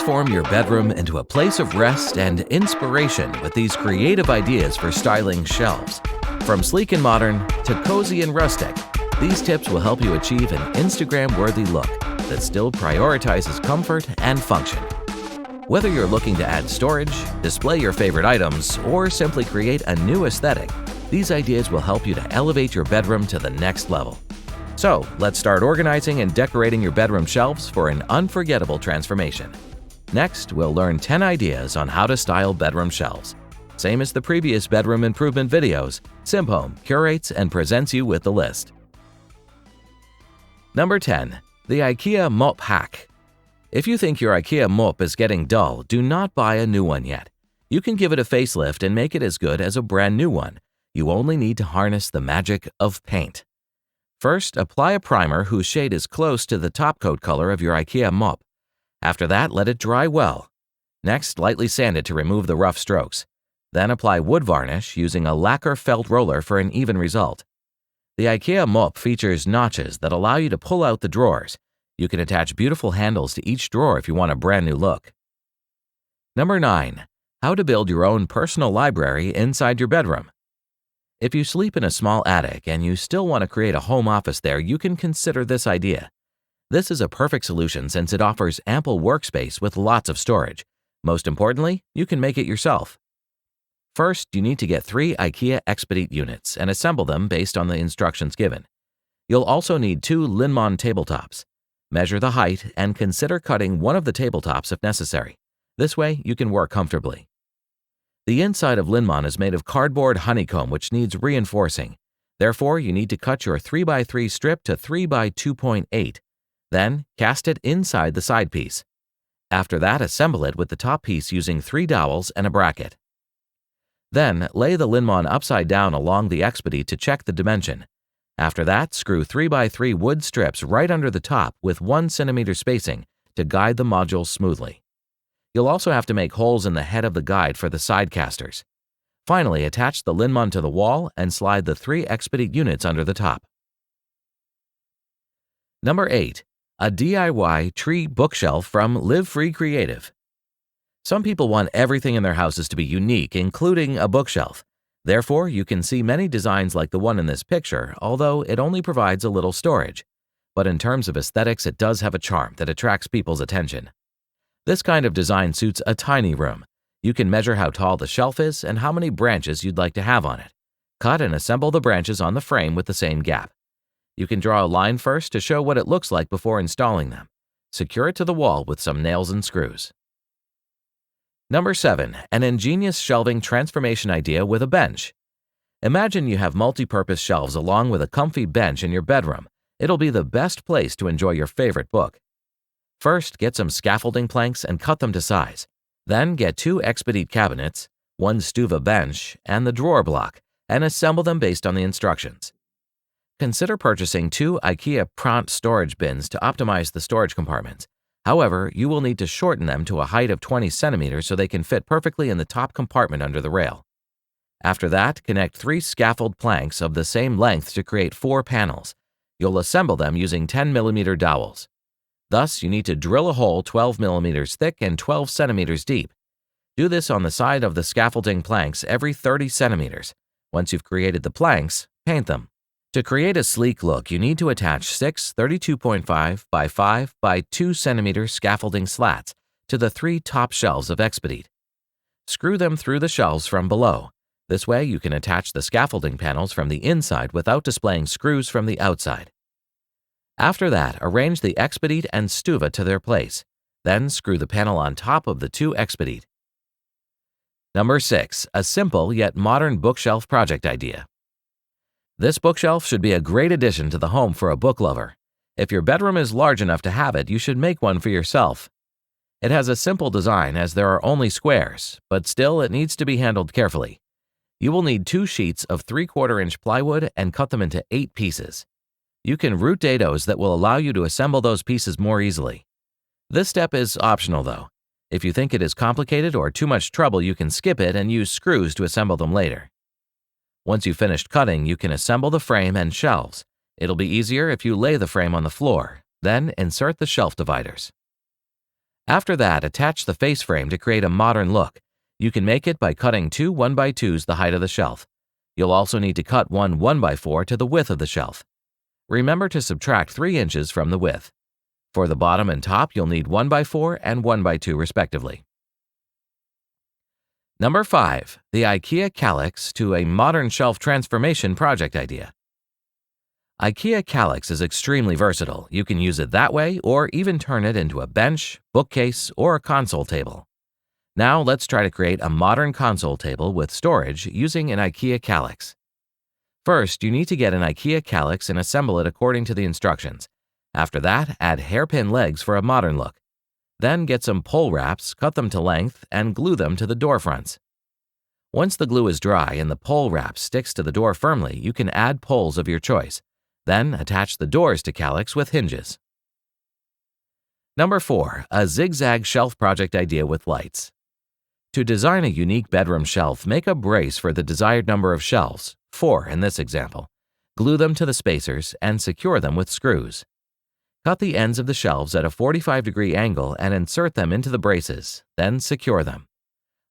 transform your bedroom into a place of rest and inspiration with these creative ideas for styling shelves. From sleek and modern to cozy and rustic, these tips will help you achieve an Instagram-worthy look that still prioritizes comfort and function. Whether you're looking to add storage, display your favorite items, or simply create a new aesthetic, these ideas will help you to elevate your bedroom to the next level. So, let's start organizing and decorating your bedroom shelves for an unforgettable transformation. Next, we'll learn 10 ideas on how to style bedroom shelves. Same as the previous bedroom improvement videos, SimHome curates and presents you with the list. Number 10. The IKEA Moppe Hack. If you think your IKEA Moppe is getting dull, do not buy a new one yet. You can give it a facelift and make it as good as a brand new one. You only need to harness the magic of paint. First, apply a primer whose shade is close to the top coat color of your IKEA Moppe. After that, let it dry well. Next, lightly sand it to remove the rough strokes. Then apply wood varnish using a lacquer felt roller for an even result. The IKEA Moppe features notches that allow you to pull out the drawers. You can attach beautiful handles to each drawer if you want a brand new look. Number 9. How to build your own personal library inside your bedroom. If you sleep in a small attic and you still want to create a home office there, you can consider this idea. This is a perfect solution since it offers ample workspace with lots of storage. Most importantly, you can make it yourself. First, you need to get 3 IKEA Expedite units and assemble them based on the instructions given. You'll also need 2 Linmon tabletops. Measure the height and consider cutting one of the tabletops if necessary. This way, you can work comfortably. The inside of Linmon is made of cardboard honeycomb which needs reinforcing. Therefore, you need to cut your 3x3 strip to 3x2.8. Then, cast it inside the side piece. After that, assemble it with the top piece using 3 dowels and a bracket. Then, lay the Linmon upside down along the Expedite to check the dimension. After that, screw 3x3 wood strips right under the top with 1 cm spacing to guide the modules smoothly. You'll also have to make holes in the head of the guide for the side casters. Finally, attach the Linmon to the wall and slide the 3 Expedite units under the top. Number 8. A DIY tree bookshelf from Live Free Creative. Some people want everything in their houses to be unique, including a bookshelf. Therefore, you can see many designs like the one in this picture, although it only provides a little storage. But in terms of aesthetics, it does have a charm that attracts people's attention. This kind of design suits a tiny room. You can measure how tall the shelf is and how many branches you'd like to have on it. Cut and assemble the branches on the frame with the same gap. You can draw a line first to show what it looks like before installing them. Secure it to the wall with some nails and screws. Number 7. An ingenious shelving transformation idea with a bench. Imagine you have multi-purpose shelves along with a comfy bench in your bedroom. It'll be the best place to enjoy your favorite book. First, get some scaffolding planks and cut them to size. Then get 2 Expedite cabinets, 1 Stuva bench, and the drawer block, and assemble them based on the instructions. Consider purchasing 2 IKEA Pront storage bins to optimize the storage compartments. However, you will need to shorten them to a height of 20 centimeters so they can fit perfectly in the top compartment under the rail. After that, connect 3 scaffold planks of the same length to create 4 panels. You'll assemble them using 10mm dowels. Thus, you need to drill a hole 12mm thick and 12 centimeters deep. Do this on the side of the scaffolding planks every 30 centimeters. Once you've created the planks, paint them. To create a sleek look, you need to attach 6 32.5 by 5 by 2 centimeter scaffolding slats to the 3 top shelves of Expedite. Screw them through the shelves from below. This way, you can attach the scaffolding panels from the inside without displaying screws from the outside. After that, arrange the Expedite and Stuva to their place. Then screw the panel on top of the 2 Expedite. Number 6. A simple yet modern bookshelf project idea. This bookshelf should be a great addition to the home for a book lover. If your bedroom is large enough to have it, you should make one for yourself. It has a simple design as there are only squares, but still it needs to be handled carefully. You will need 2 sheets of 3/4-inch plywood and cut them into 8 pieces. You can root dados that will allow you to assemble those pieces more easily. This step is optional though. If you think it is complicated or too much trouble, you can skip it and use screws to assemble them later. Once you've finished cutting, you can assemble the frame and shelves. It'll be easier if you lay the frame on the floor, then insert the shelf dividers. After that, attach the face frame to create a modern look. You can make it by cutting two 1x2s the height of the shelf. You'll also need to cut one 1x4 to the width of the shelf. Remember to subtract 3 inches from the width. For the bottom and top, you'll need 1x4 and 1x2 respectively. Number 5. The IKEA Kallax to a modern shelf transformation project idea. IKEA Kallax is extremely versatile. You can use it that way or even turn it into a bench, bookcase, or a console table. Now let's try to create a modern console table with storage using an IKEA Kallax. First, you need to get an IKEA Kallax and assemble it according to the instructions. After that, add hairpin legs for a modern look. Then get some pole wraps, cut them to length, and glue them to the door fronts. Once the glue is dry and the pole wrap sticks to the door firmly, you can add poles of your choice. Then attach the doors to Kallax with hinges. Number 4. A zigzag shelf project idea with lights. To design a unique bedroom shelf, make a brace for the desired number of shelves, 4 in this example. Glue them to the spacers and secure them with screws. Cut the ends of the shelves at a 45-degree angle and insert them into the braces, then secure them.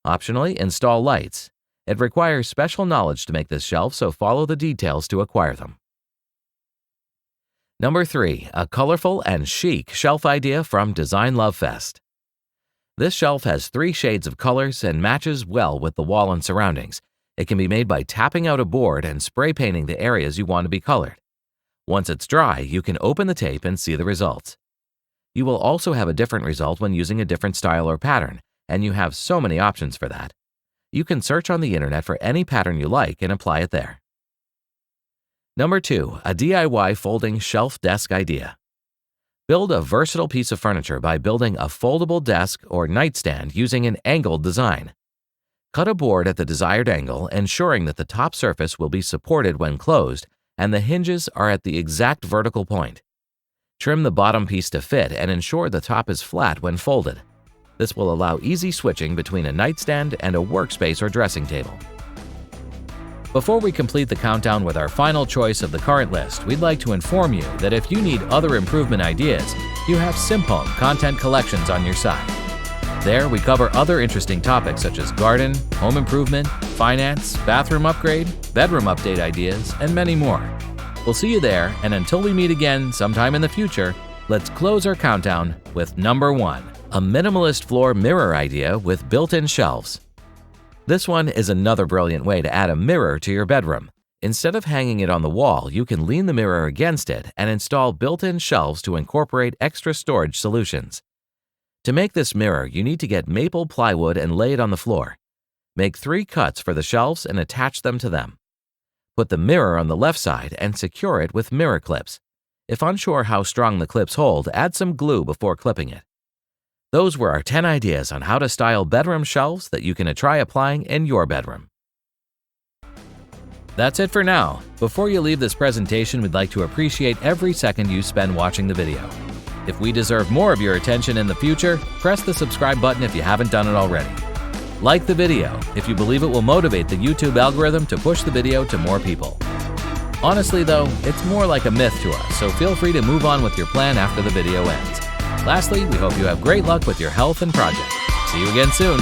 Optionally, install lights. It requires special knowledge to make this shelf, so follow the details to acquire them. Number 3. A colorful and chic shelf idea from Designlovefest. This shelf has 3 shades of colors and matches well with the wall and surroundings. It can be made by tapping out a board and spray painting the areas you want to be colored. Once it's dry, you can open the tape and see the results. You will also have a different result when using a different style or pattern, and you have so many options for that. You can search on the internet for any pattern you like and apply it there. Number 2. A DIY folding shelf desk idea. Build a versatile piece of furniture by building a foldable desk or nightstand using an angled design. Cut a board at the desired angle, ensuring that the top surface will be supported when closed and the hinges are at the exact vertical point. Trim the bottom piece to fit and ensure the top is flat when folded. This will allow easy switching between a nightstand and a workspace or dressing table. Before we complete the countdown with our final choice of the current list, we'd like to inform you that if you need other improvement ideas, you have Simphome Content Collections on your side. There, we cover other interesting topics such as garden, home improvement, finance, bathroom upgrade, bedroom update ideas, and many more. We'll see you there, and until we meet again sometime in the future, let's close our countdown with number 1, a minimalist floor mirror idea with built-in shelves. This one is another brilliant way to add a mirror to your bedroom. Instead of hanging it on the wall, you can lean the mirror against it and install built-in shelves to incorporate extra storage solutions. To make this mirror, you need to get maple plywood and lay it on the floor. Make 3 cuts for the shelves and attach them to them. Put the mirror on the left side and secure it with mirror clips. If unsure how strong the clips hold, add some glue before clipping it. Those were our 10 ideas on how to style bedroom shelves that you can try applying in your bedroom. That's it for now. Before you leave this presentation, we'd like to appreciate every second you spend watching the video. If we deserve more of your attention in the future, press the subscribe button if you haven't done it already. Like the video if you believe it will motivate the YouTube algorithm to push the video to more people. Honestly though, it's more like a myth to us, so feel free to move on with your plan after the video ends. Lastly, we hope you have great luck with your health and project. See you again soon.